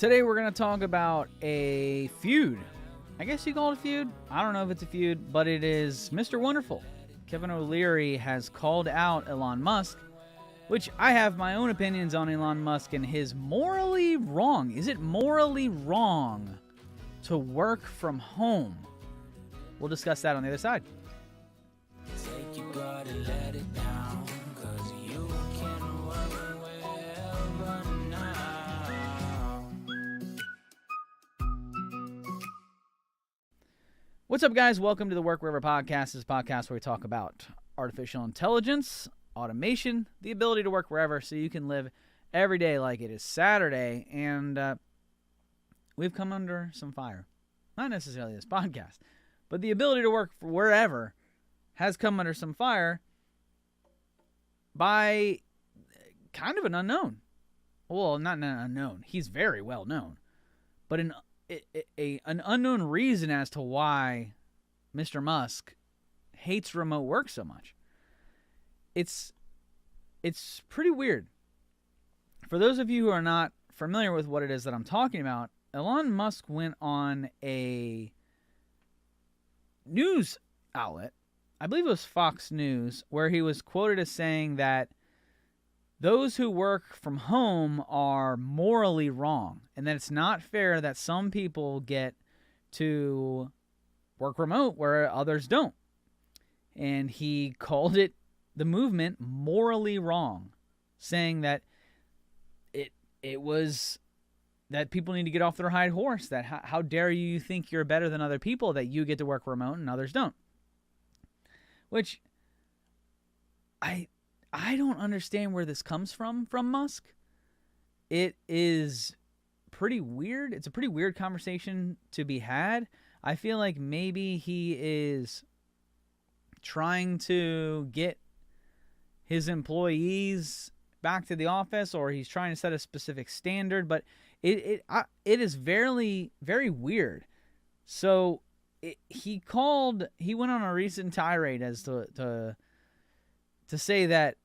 Today we're going to talk about a feud. I guess you call it a feud. I don't know if it's a feud, but it is Mr. Wonderful. Kevin O'Leary has called out Elon Musk, which I have my own opinions on Elon Musk and his morally wrong. Is it morally wrong to work from home? We'll discuss that on the other side. Take your guard and let it down, 'cause you can work wherever now. What's up, guys? Welcome to the Work Wherever podcast. This is a podcast where we talk about artificial intelligence, automation, the ability to work wherever so you can live every day like it is Saturday. And we've come under some fire. Not necessarily this podcast, but the ability to work wherever has come under some fire by kind of an unknown. Well, not an unknown. He's very well known. But an unknown reason as to why Mr. Musk hates remote work so much. It's pretty weird. For those of you who are not familiar with what it is that I'm talking about, Elon Musk went on a news outlet, I believe it was Fox News, where he was quoted as saying that those who work from home are morally wrong, and that it's not fair that some people get to work remote where others don't. And he called the movement morally wrong, saying that it was that people need to get off their high horse, that how dare you think you're better than other people, that you get to work remote and others don't. Which I don't understand where this comes from Musk. It is pretty weird. It's a pretty weird conversation to be had. I feel like maybe he is trying to get his employees back to the office, or he's trying to set a specific standard, but it is very, very weird. So he went on a recent tirade as to say that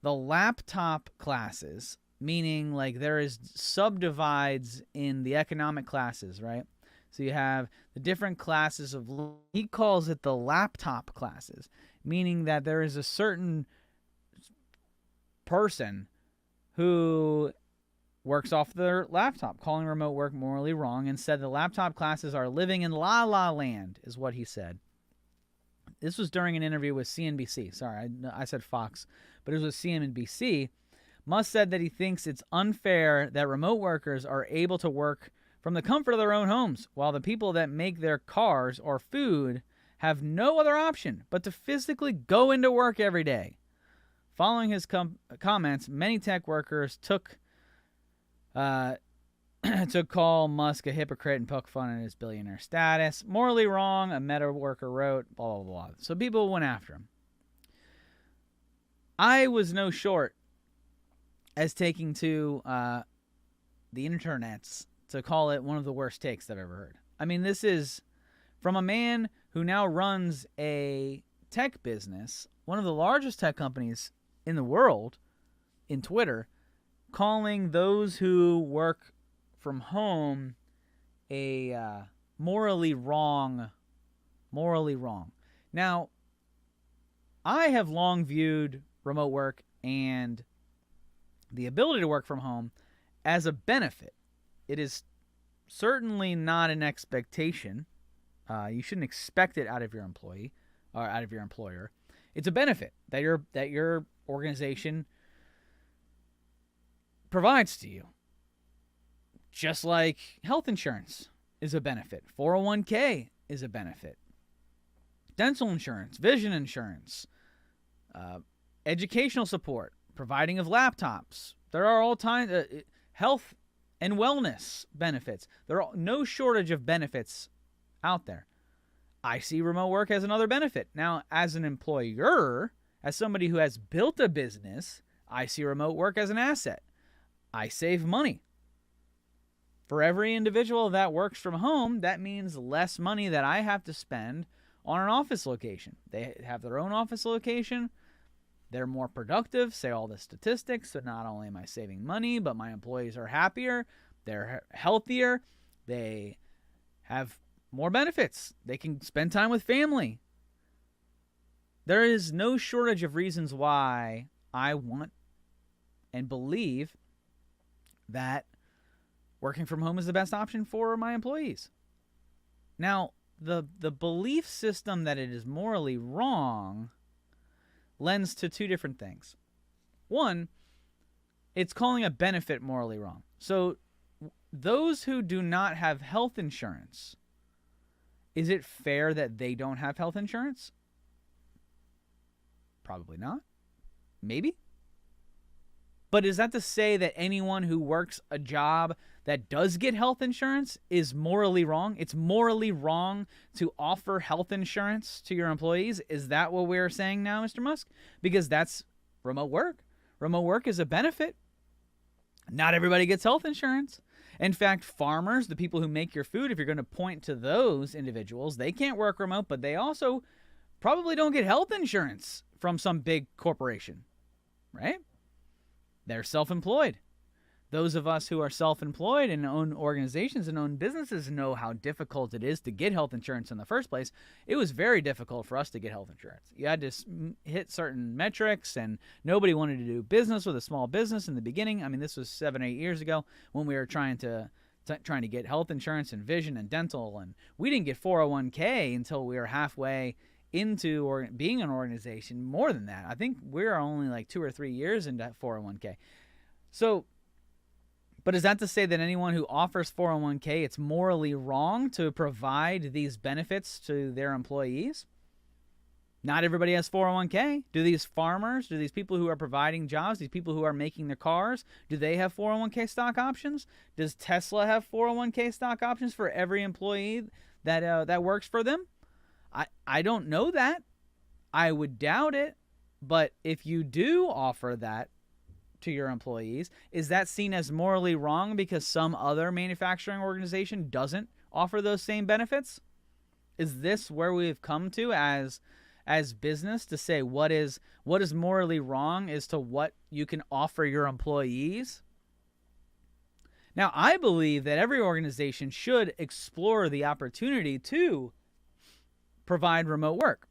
the laptop classes, meaning like there is subdivides in the economic classes, right? So you have the different classes he calls it the laptop classes, meaning that there is a certain person who works off their laptop, calling remote work morally wrong, and said the laptop classes are living in la la land, is what he said. This was during an interview with CNBC. Sorry, I said Fox, but it was with CNBC. Musk said that he thinks it's unfair that remote workers are able to work from the comfort of their own homes, while the people that make their cars or food have no other option but to physically go into work every day. Following his comments, many tech workers took to call Musk a hypocrite and poke fun at his billionaire status. Morally wrong, a Meta worker wrote, blah, blah, blah. So people went after him. I was no short as taking to the internets to call it one of the worst takes I've ever heard. I mean, this is from a man who now runs a tech business, one of the largest tech companies in the world, in Twitter, calling those who work from home a morally wrong. Now, I have long viewed remote work and the ability to work from home as a benefit. It is certainly not an expectation. You shouldn't expect it out of your employee or out of your employer. It's a benefit that your organization provides to you. Just like health insurance is a benefit. 401k is a benefit. Dental insurance, vision insurance, educational support, providing of laptops. There are all kinds of health and wellness benefits. There are no shortage of benefits out there. I see remote work as another benefit. Now, as an employer, as somebody who has built a business, I see remote work as an asset. I save money. For every individual that works from home, that means less money that I have to spend on an office location. They have their own office location. They're more productive, say all the statistics. So not only am I saving money, but my employees are happier. They're healthier. They have more benefits. They can spend time with family. There is no shortage of reasons why I want and believe that working from home is the best option for my employees. Now, the belief system that it is morally wrong lends to two different things. One, it's calling a benefit morally wrong. So those who do not have health insurance, is it fair that they don't have health insurance? Probably not. Maybe. But is that to say that anyone who works a job that does get health insurance is morally wrong? It's morally wrong to offer health insurance to your employees? Is that what we're saying now, Mr. Musk? Because that's remote work. Remote work is a benefit. Not everybody gets health insurance. In fact, farmers, the people who make your food, if you're going to point to those individuals, they can't work remote, but they also probably don't get health insurance from some big corporation, right? They're self-employed. Those of us who are self-employed and own organizations and own businesses know how difficult it is to get health insurance in the first place. It was very difficult for us to get health insurance. You had to hit certain metrics, and nobody wanted to do business with a small business in the beginning. I mean, this was 7 or 8 years ago when we were trying to get health insurance and vision and dental, and we didn't get 401k until we were halfway into being an organization. More than that, I think we're only like 2 or 3 years into 401k. So, but is that to say that anyone who offers 401k, it's morally wrong to provide these benefits to their employees? Not everybody has 401k. Do these farmers, do these people who are providing jobs, these people who are making the cars, do they have 401k stock options? Does Tesla have 401k stock options for every employee that works for them? I don't know that. I would doubt it. But if you do offer that to your employees, is that seen as morally wrong because some other manufacturing organization doesn't offer those same benefits? Is this where we've come to as business to say what is morally wrong as to what you can offer your employees? Now, I believe that every organization should explore the opportunity to provide remote work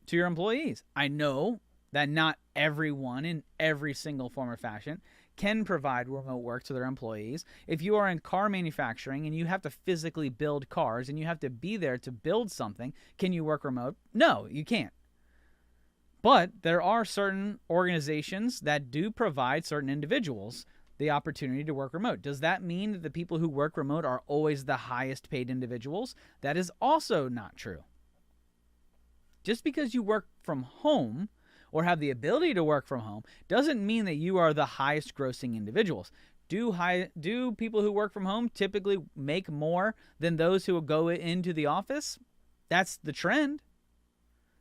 to your employees. I know that not everyone in every single form or fashion can provide remote work to their employees. If you are in car manufacturing and you have to physically build cars and you have to be there to build something, can you work remote? No, you can't. But there are certain organizations that do provide certain individuals the opportunity to work remote. Does that mean that the people who work remote are always the highest paid individuals? That is also not true. Just because you work from home or have the ability to work from home doesn't mean that you are the highest grossing individuals. Do people who work from home typically make more than those who will go into the office? That's the trend.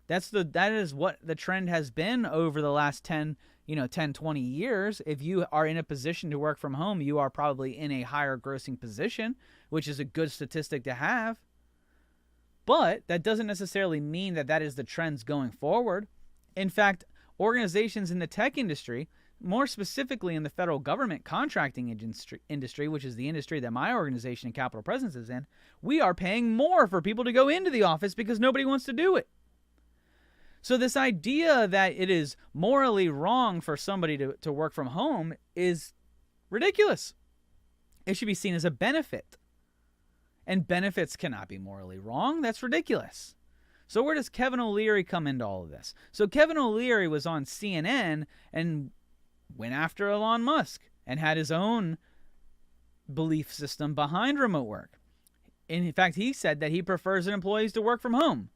That is what the trend has been over the last 10, 20 years. If you are in a position to work from home, you are probably in a higher grossing position, which is a good statistic to have. But that doesn't necessarily mean that that is the trends going forward. In fact, organizations in the tech industry, more specifically in the federal government contracting industry, which is the industry that my organization and Capital Presence is in, we are paying more for people to go into the office because nobody wants to do it. So this idea that it is morally wrong for somebody to work from home is ridiculous. It should be seen as a benefit. And benefits cannot be morally wrong. That's ridiculous. So where does Kevin O'Leary come into all of this? So Kevin O'Leary was on CNN and went after Elon Musk and had his own belief system behind remote work. In fact, he said that he prefers employees to work from home.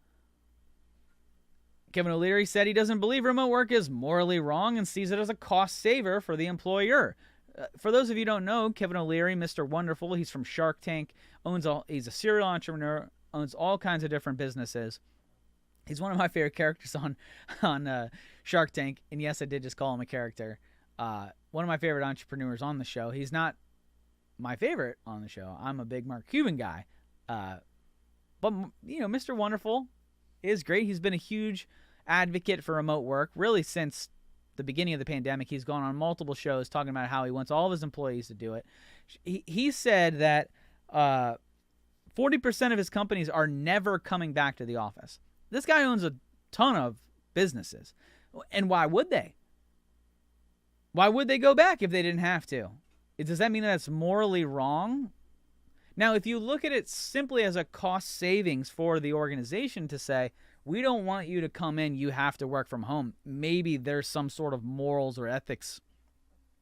Kevin O'Leary said he doesn't believe remote work is morally wrong and sees it as a cost saver for the employer. For those of you who don't know, Kevin O'Leary, Mr. Wonderful, he's from Shark Tank, he's a serial entrepreneur, owns all kinds of different businesses. He's one of my favorite characters on Shark Tank, and yes, I did just call him a character. One of my favorite entrepreneurs on the show. He's not my favorite on the show. I'm a big Mark Cuban guy. But, Mr. Wonderful is great. He's been a huge advocate for remote work really since the beginning of the pandemic. He's gone on multiple shows talking about how he wants all of his employees to do it. He said that 40% of his companies are never coming back to the office. This guy owns a ton of businesses. And why would they? Why would they go back if they didn't have to? Does that mean that's morally wrong? Now, if you look at it simply as a cost savings for the organization to say, we don't want you to come in, you have to work from home, maybe there's some sort of morals or ethics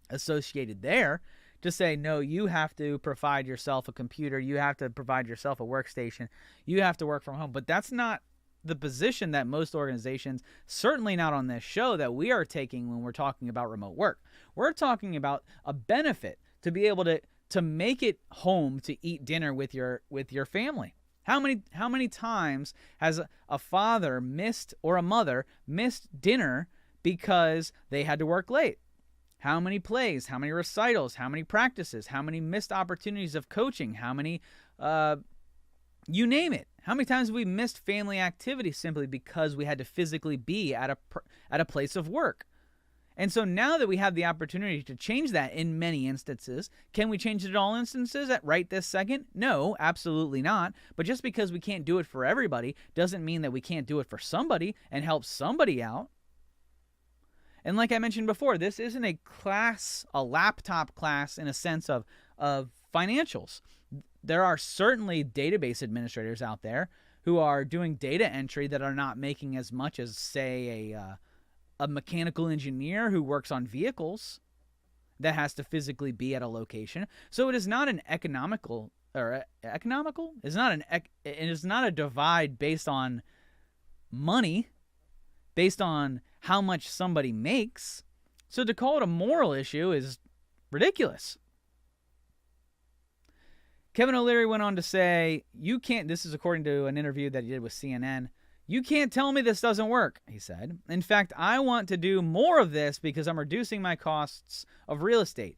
associated there to say, no, you have to provide yourself a computer, you have to provide yourself a workstation, you have to work from home. But that's not the position that most organizations, certainly not on this show, that we are taking when we're talking about remote work. We're talking about a benefit to be able to make it home to eat dinner with your family. How many times has a father missed, or a mother missed dinner because they had to work late? How many plays, how many recitals, how many practices, how many missed opportunities of coaching, how many, you name it. How many times have we missed family activities simply because we had to physically be at a place of work? And so now that we have the opportunity to change that in many instances, can we change it in all instances at right this second? No, absolutely not. But just because we can't do it for everybody doesn't mean that we can't do it for somebody and help somebody out. And like I mentioned before, this isn't a laptop class in a sense of financials. There are certainly database administrators out there who are doing data entry that are not making as much as, say, a mechanical engineer who works on vehicles that has to physically be at a location. So it is not an economical. It is not a divide based on money, based on how much somebody makes. So to call it a moral issue is ridiculous. Kevin O'Leary went on to say, you can't, this is according to an interview that he did with CNN, you can't tell me this doesn't work, he said. In fact, I want to do more of this because I'm reducing my costs of real estate.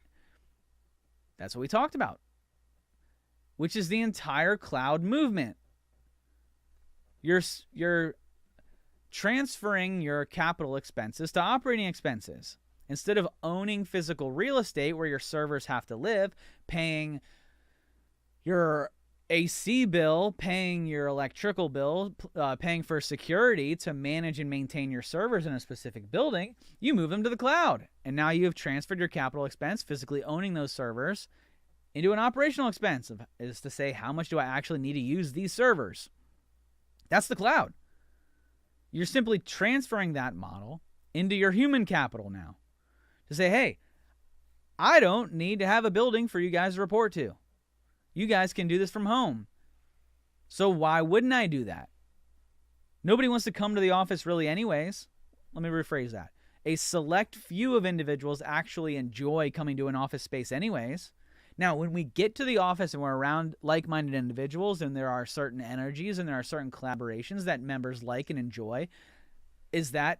That's what we talked about, which is the entire cloud movement. You're transferring your capital expenses to operating expenses. Instead of owning physical real estate where your servers have to live, paying your AC bill, paying your electrical bill, paying for security to manage and maintain your servers in a specific building, you move them to the cloud. And now you have transferred your capital expense, physically owning those servers, into an operational expense, is to say, how much do I actually need to use these servers? That's the cloud. You're simply transferring that model into your human capital now. To say, hey, I don't need to have a building for you guys to report to. You guys can do this from home. So why wouldn't I do that? Nobody wants to come to the office really anyways. Let me rephrase that. A select few of individuals actually enjoy coming to an office space anyways. Now, when we get to the office and we're around like-minded individuals and there are certain energies and there are certain collaborations that members like and enjoy, is that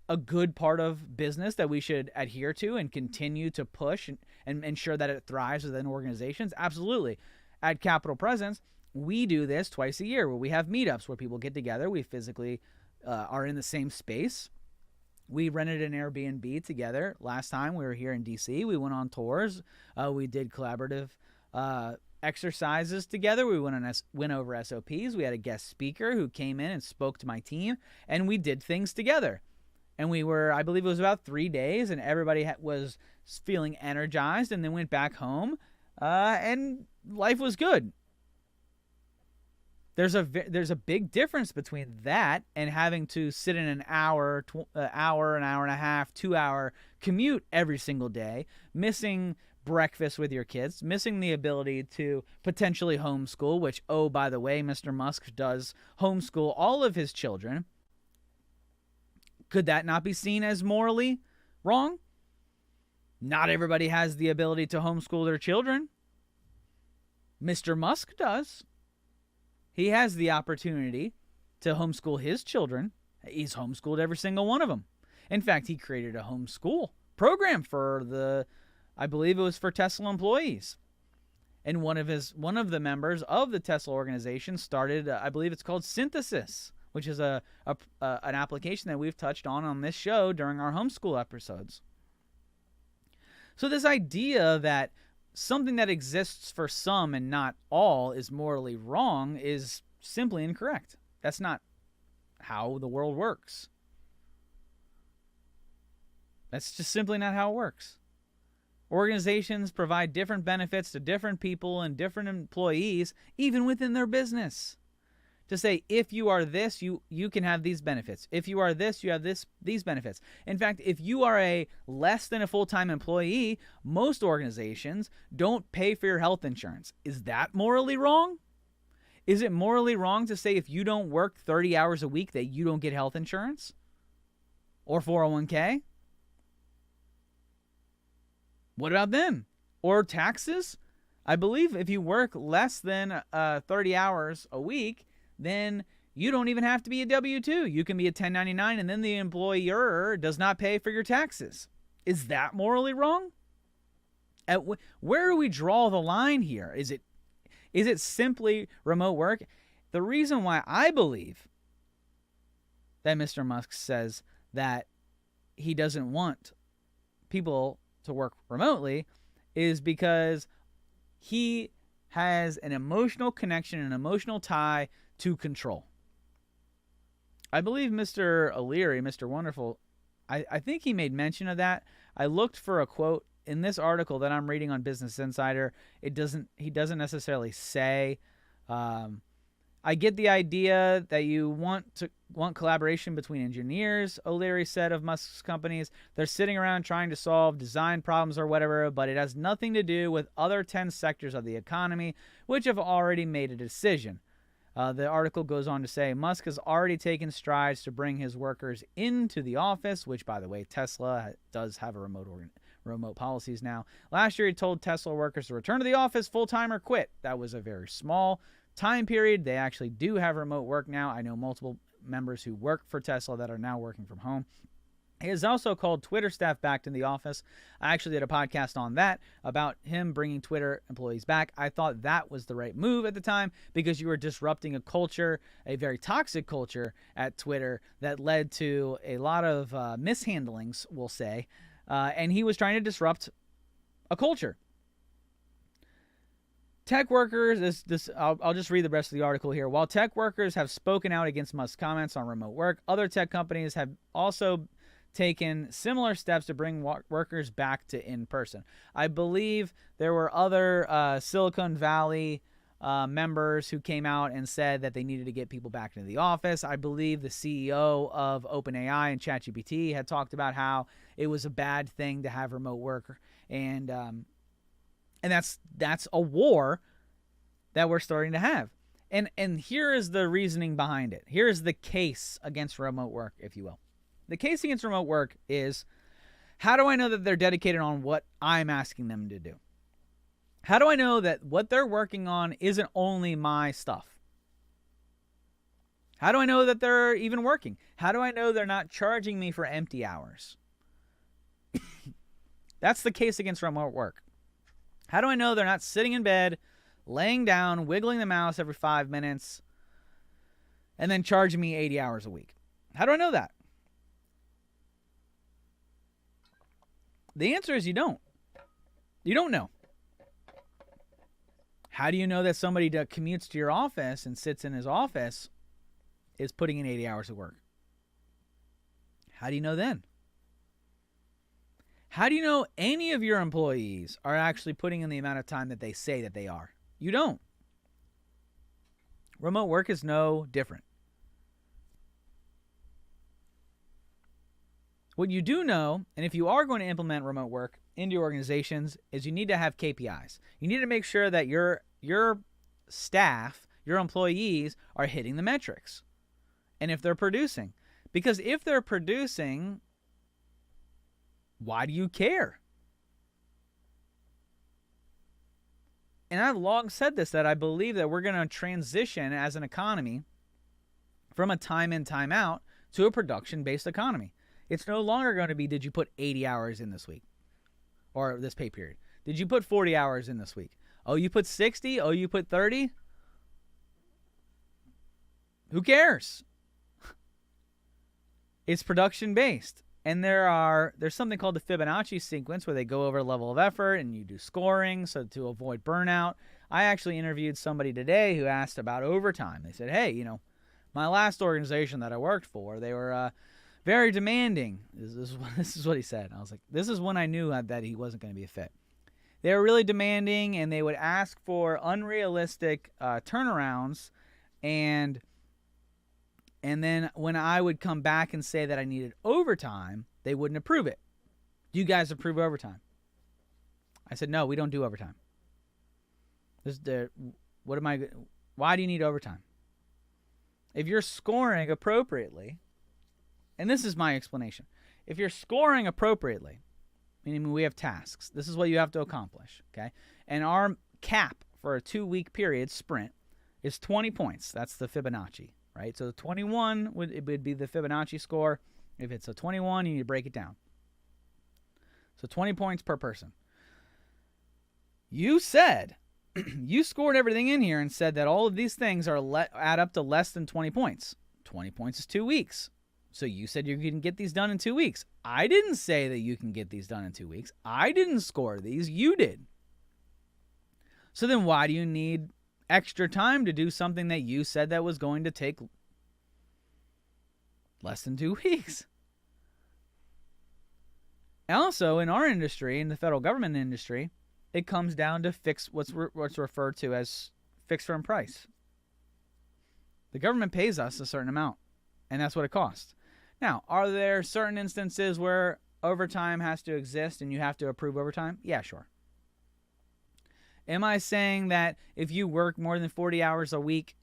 a good part of business that we should adhere to and continue to push and ensure that it thrives within organizations? Absolutely. At Capital Presence, we do this twice a year where we have meetups where people get together. We physically are in the same space. We rented an Airbnb together. Last time we were here in DC, we went on tours. We did collaborative exercises together. We went over SOPs. We had a guest speaker who came in and spoke to my team, and we did things together. And we were, I believe it was about 3 days, and everybody was feeling energized, and then went back home, and life was good. There's a big difference between that and having to sit in an hour, an hour and a half, 2 hour commute every single day, missing breakfast with your kids, missing the ability to potentially homeschool, which, oh, by the way, Mr. Musk does homeschool all of his children. Could that not be seen as morally wrong? Not everybody has the ability to homeschool their children. Mr. Musk does. He has the opportunity to homeschool his children. He's homeschooled every single one of them. In fact, he created a homeschool program for I believe it was for Tesla employees. And one of the members of the Tesla organization started, I believe it's called Synthesis, which is an application that we've touched on this show during our homeschool episodes. So this idea that something that exists for some and not all is morally wrong is simply incorrect. That's not how the world works. That's just simply not how it works. Organizations provide different benefits to different people and different employees, even within their business. To say, if you are this, you can have these benefits. If you are this, you have these benefits. In fact, if you are a less than a full-time employee, most organizations don't pay for your health insurance. Is that morally wrong? Is it morally wrong to say if you don't work 30 hours a week that you don't get health insurance? Or 401k? What about them? Or taxes? I believe if you work less than 30 hours a week, then you don't even have to be a W-2. You can be a 1099, and then the employer does not pay for your taxes. Is that morally wrong? Where do we draw the line here? Is it simply remote work? The reason why I believe that Mr. Musk says that he doesn't want people to work remotely is because he has an emotional connection, an emotional tie to control. I believe Mr. O'Leary, Mr. Wonderful, I think he made mention of that. I looked for a quote in this article that I'm reading on Business Insider. He doesn't necessarily say. I get the idea that you want collaboration between engineers, O'Leary said of Musk's companies. They're sitting around trying to solve design problems or whatever, but it has nothing to do with other 10 sectors of the economy, which have already made a decision. The article goes on to say Musk has already taken strides to bring his workers into the office, which, by the way, Tesla does have a remote policies now. Last year, he told Tesla workers to return to the office full-time or quit. That was a very small time period. They actually do have remote work now. I know multiple members who work for Tesla that are now working from home. He has also called Twitter staff back to the office. I actually did a podcast on that about him bringing Twitter employees back. I thought that was the right move at the time because you were disrupting a culture, a very toxic culture at Twitter that led to a lot of mishandlings, we'll say, and he was trying to disrupt a culture. Tech workers, I'll just read the rest of the article here. While tech workers have spoken out against Musk's comments on remote work, other tech companies have also taken similar steps to bring workers back to in-person. I believe there were other Silicon Valley members who came out and said that they needed to get people back into the office. I believe the CEO of OpenAI and ChatGPT had talked about how it was a bad thing to have remote work, and that's a war that we're starting to have. And here is the reasoning behind it. Here is the case against remote work, if you will. The case against remote work is, how do I know that they're dedicated on what I'm asking them to do? How do I know that what they're working on isn't only my stuff? How do I know that they're even working? How do I know they're not charging me for empty hours? That's the case against remote work. How do I know they're not sitting in bed, laying down, wiggling the mouse every 5 minutes, and then charging me 80 hours a week? How do I know that? The answer is you don't. You don't know. How do you know that somebody that commutes to your office and sits in his office is putting in 80 hours of work? How do you know then? How do you know any of your employees are actually putting in the amount of time that they say that they are? You don't. Remote work is no different. What you do know, and if you are going to implement remote work into your organizations, is you need to have KPIs. You need to make sure that your staff, your employees, are hitting the metrics. And if they're producing. Because if they're producing, why do you care? And I've long said this, that I believe that we're going to transition as an economy from a time in, time out to a production-based economy. It's no longer going to be, did you put 80 hours in this week or this pay period? Did you put 40 hours in this week? Oh, you put 60? Oh, you put 30? Who cares? It's production based. And there's something called the Fibonacci sequence where they go over level of effort and you do scoring so to avoid burnout. I actually interviewed somebody today who asked about overtime. They said, hey, my last organization that I worked for, they were very demanding. This is what he said. I was like, this is when I knew that he wasn't going to be a fit. They were really demanding, and they would ask for unrealistic turnarounds, and then when I would come back and say that I needed overtime, they wouldn't approve it. Do you guys approve overtime? I said, no, we don't do overtime. Why do you need overtime? If you're scoring appropriately, and this is my explanation, if you're scoring appropriately, meaning we have tasks, this is what you have to accomplish, okay? And our cap for a 2-week period sprint is 20 points. That's the Fibonacci, right? So 21 would be the Fibonacci score. If it's a 21, you need to break it down. So 20 points per person. You said, you scored everything in here and said that all of these things add up to less than 20 points. 20 points is 2 weeks. So you said you can get these done in 2 weeks. I didn't say that you can get these done in 2 weeks. I didn't score these. You did. So then why do you need extra time to do something that you said that was going to take less than 2 weeks? Also, in our industry, in the federal government industry, it comes down to what's referred to as fixed firm price. The government pays us a certain amount, and that's what it costs. Now, are there certain instances where overtime has to exist and you have to approve overtime? Yeah, sure. Am I saying that if you work more than 40 hours a week,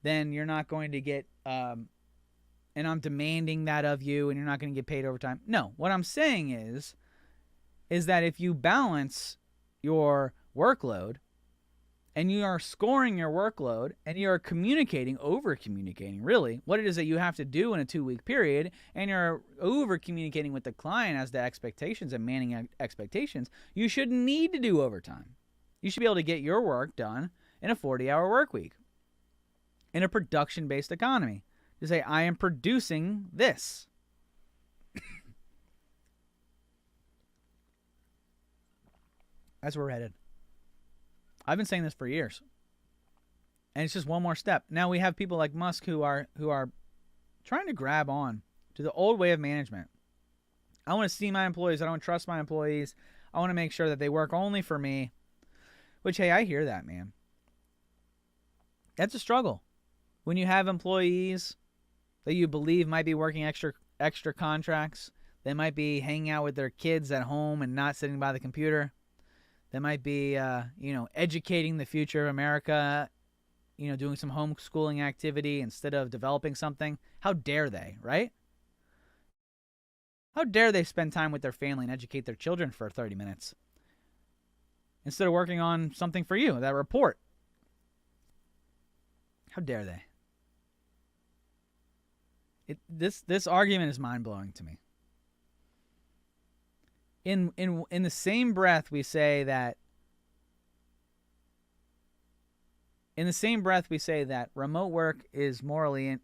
then you're not going to get, and I'm demanding that of you and you're not going to get paid overtime? No. What I'm saying is that if you balance your workload and you are scoring your workload and you are over-communicating, really, what it is that you have to do in a 2-week period, and you're over-communicating with the client as to expectations and managing expectations, you shouldn't need to do overtime. You should be able to get your work done in a 40-hour work week in a production-based economy. To say, I am producing this. That's where we're headed. I've been saying this for years. And it's just one more step. Now we have people like Musk who are trying to grab on to the old way of management. I want to see my employees. I don't trust my employees. I want to make sure that they work only for me. Which, hey, I hear that, man. That's a struggle. When you have employees that you believe might be working extra contracts, they might be hanging out with their kids at home and not sitting by the computer. They might be, educating the future of America, doing some homeschooling activity instead of developing something. How dare they, right? How dare they spend time with their family and educate their children for 30 minutes instead of working on something for you, that report? How dare they? This argument is mind-blowing to me. In the same breath we say that remote work is morally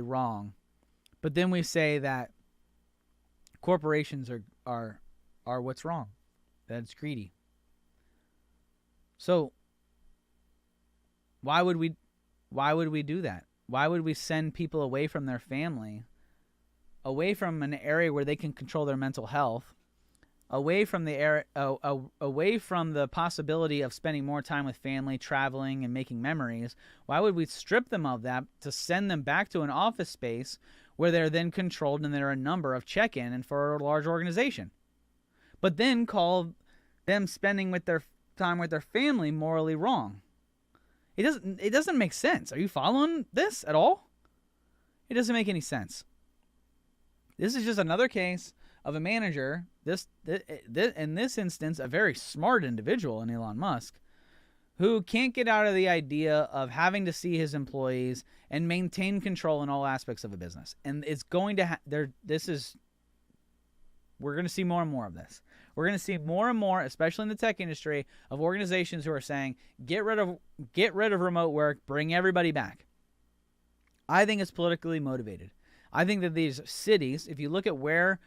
wrong, but then we say that corporations are what's wrong, that it's greedy. So why would we do that? Why would we send people away from their family, away from an area where they can control their mental health, away from the possibility of spending more time with family, traveling, and making memories? Why would we strip them of that to send them back to an office space where they're then controlled and there are a number of check-in and for a large organization, but then call them spending with their time with their family morally wrong? It doesn't make sense. Are you following this at all? It doesn't make any sense. This is just another case of a manager, in this instance, a very smart individual in Elon Musk, who can't get out of the idea of having to see his employees and maintain control in all aspects of a business. And it's going to we're going to see more and more of this. We're going to see more and more, especially in the tech industry, of organizations who are saying, get rid of remote work, bring everybody back. I think it's politically motivated. I think that these cities, if you look at where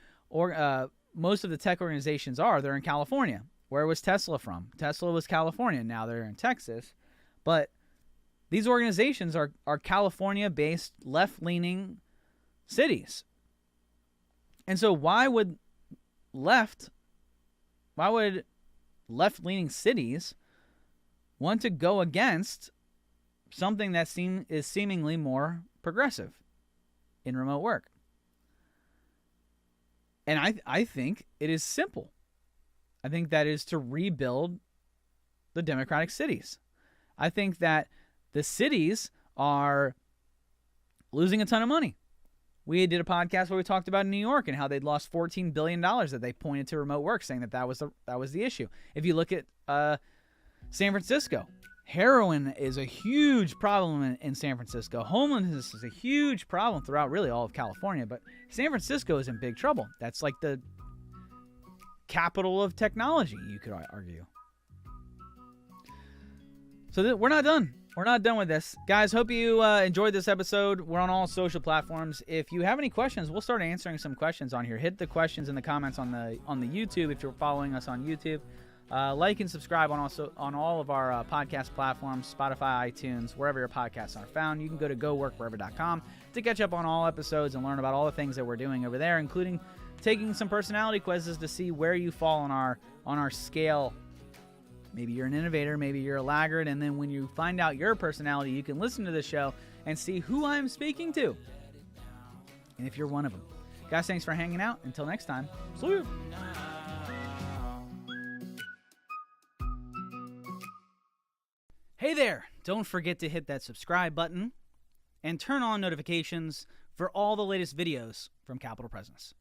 most of the tech organizations are, they're in California. Where was Tesla from? Tesla was California. Now they're in Texas. But these organizations are California-based, left-leaning cities. And so why would left-leaning cities want to go against something that is seemingly more progressive in remote work? And I think it is simple. I think that is to rebuild the democratic cities. I think that the cities are losing a ton of money. We did a podcast where we talked about New York and how they'd lost $14 billion that they pointed to remote work, saying that was the issue. If you look at San Francisco, heroin is a huge problem in San Francisco. Homelessness is a huge problem throughout really all of California, but San Francisco is in big trouble. That's like the capital of technology, you could argue. So we're not done. We're not done with this. Guys, hope you enjoyed this episode. We're on all social platforms. If you have any questions, we'll start answering some questions on here. Hit the questions in the comments on the YouTube if you're following us on YouTube. Like and subscribe on all of our podcast platforms, Spotify, iTunes, wherever your podcasts are found. You can go to goworkwherever.com to catch up on all episodes and learn about all the things that we're doing over there, including taking some personality quizzes to see where you fall on our scale. Maybe you're an innovator, maybe you're a laggard, and then when you find out your personality, you can listen to the show and see who I'm speaking to, and if you're one of them. Guys, thanks for hanging out. Until next time, see you. Hey there! Don't forget to hit that subscribe button and turn on notifications for all the latest videos from Capital Presence.